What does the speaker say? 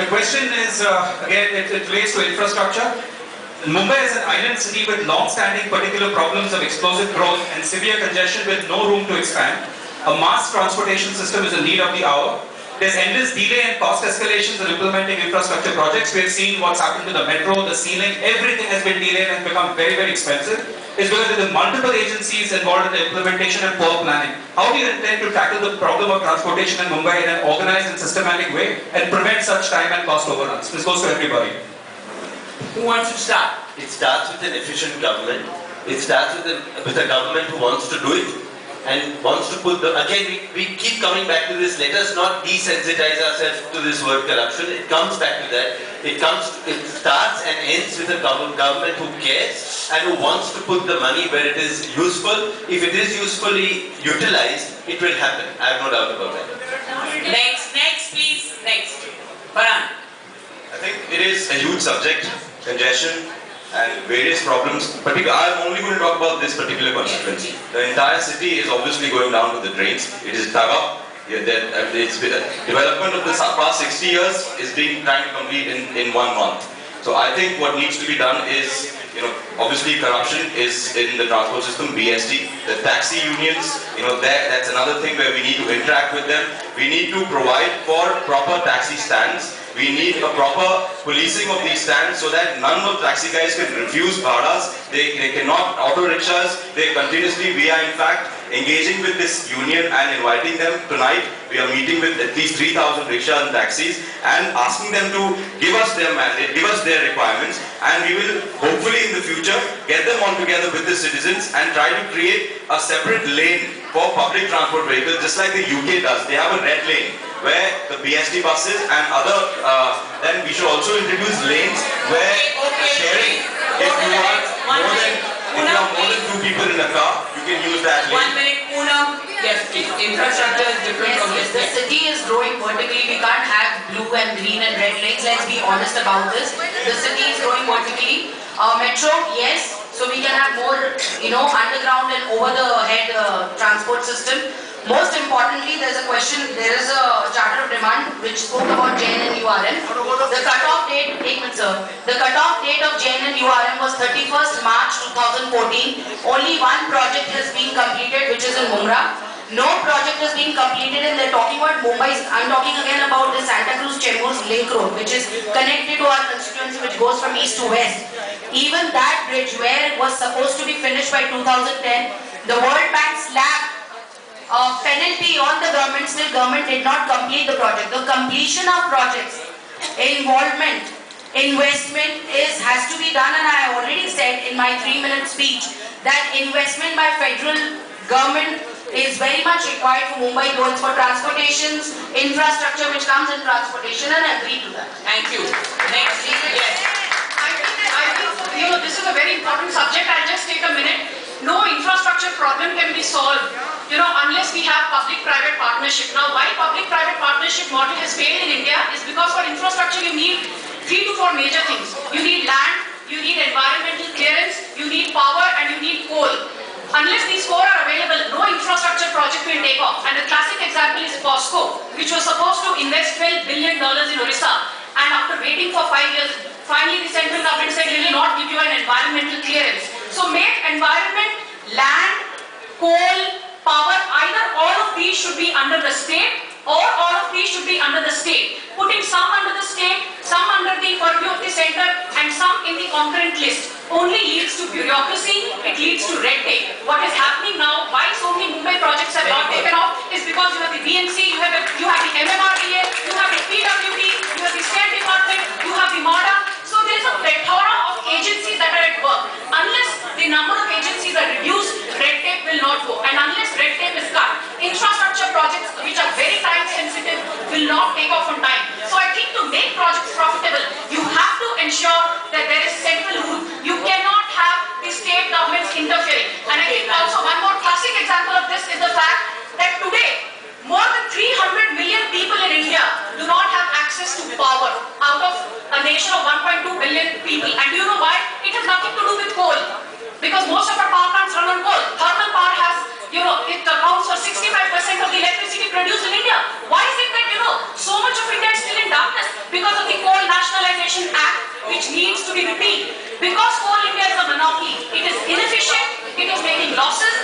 The question is, again, it relates to infrastructure. Mumbai is an island city with long-standing particular problems of explosive growth and severe congestion with no room to expand. A mass transportation system is a need of the hour. There's endless delay and cost escalations in implementing infrastructure projects. We have seen what's happened to the metro, the ceiling, everything has been delayed and become very, very expensive. It's because there are multiple agencies involved in the implementation and poor planning. How do you intend to tackle the problem of transportation in Mumbai in an organized and systematic way and prevent such time and cost overruns? This goes to everybody. Who wants to start? It starts with an efficient government. It starts with a government who wants to do it and wants to put the... Again, we keep coming back to this. Let us not desensitize ourselves to this word corruption. It comes back to that. It starts and ends with a government who cares and who wants to put the money where it is useful. If it is usefully utilized, it will happen. I have no doubt about that. Next, please. Next. Baran. I think it is a huge subject, congestion and various problems. I'm only going to talk about this particular constituency. The entire city is obviously going down to the drains. It is dug up. Development of the past 60 years is being trying to complete in 1 month. So I think what needs to be done is, obviously corruption is in the transport system, BST, the taxi unions, that's another thing where we need to interact with them. We need to provide for proper taxi stands. We need a proper policing of these stands so that none of taxi guys can refuse bhadas. They cannot, auto rickshaws, we are in fact engaging with this union and inviting them tonight. We are meeting with at least 3,000 rickshaws and taxis and asking them to give us their mandate, give us their requirements, and we will hopefully in the future get them all together with the citizens and try to create a separate lane for public transport vehicles, just like the UK does. They have a red lane where the BST buses and other, then we should also introduce lanes where sharing, if you are more than 2 people in a car, you can use that lane. 1 minute, Poonam. Yes, infrastructure is different from this. The city is growing vertically. We can't have blue and green and red lanes. Let's be honest about this. The city is growing vertically. Metro, yes. So we can have more, underground and over-the-head transport system. Most importantly, there is a charter of demand which spoke about JN and URM. The cutoff date, the cutoff date of JN and URM was 31st March 2014. Only one project has been completed, which is in Mumra. No project has been completed, and they're talking about Mumbai. I'm talking again about the Santa Cruz Chembers Link Road, which is connected to our constituency, which goes from east to west. Even that bridge, where it was supposed to be finished by 2010, the World Bank slapped penalty on the government. Still government did not complete the project. The completion of projects, involvement, investment has to be done, and I already said in my 3-minute speech that investment by federal government is very much required for Mumbai goals for transportations, infrastructure which comes in transportation, and I agree to that. Thank you. Next, yes. I think this is a very important subject. I'll just take a minute. No infrastructure problem can be solved, unless we have public-private partnership. Now, why public-private partnership model has failed in India is because for infrastructure you need 3 to 4 major things. You need land, you need environmental clearance, you need power, and you need coal. Unless these 4 are available, no infrastructure project will take off. And the classic example is POSCO, which was supposed to invest $12 billion in Orissa. And after waiting for 5 years, finally the central government said, we will not give you an environmental clearance. So make environment, land, coal, power, either all of these should be under the state or all of these should be under the state. Putting some under the state, some under the purview of the center, and some in the concurrent list only leads to bureaucracy, it leads to red tape. What is happening now, why so many Mumbai projects have not taken off, is because you have the BMC, you have the MMRDA, you have the PWD, you have the State Department, you have the MODA. So there is a plethora of agencies that are at work. Unless the number of agencies are reduced, red tape will not go. And unless red tape is cut, infrastructure projects which are very time sensitive will not take off on time. So I think to make projects profitable, you have to ensure that there is central rule. You cannot have the state governments interfering. And I think also one more classic example of this is the fact that today, more than 300 million people in India do not have access to power out of a nation of 1.2 billion people. And do you know why? It has nothing to do with coal. Because most of our power plants run on coal. Thermal power has, it accounts for 65% of the electricity produced in India. Why is it that, so much of India is still in darkness? because of the Coal Nationalization Act, which needs to be repealed. Because Coal India is a monopoly, it is inefficient, it is making losses,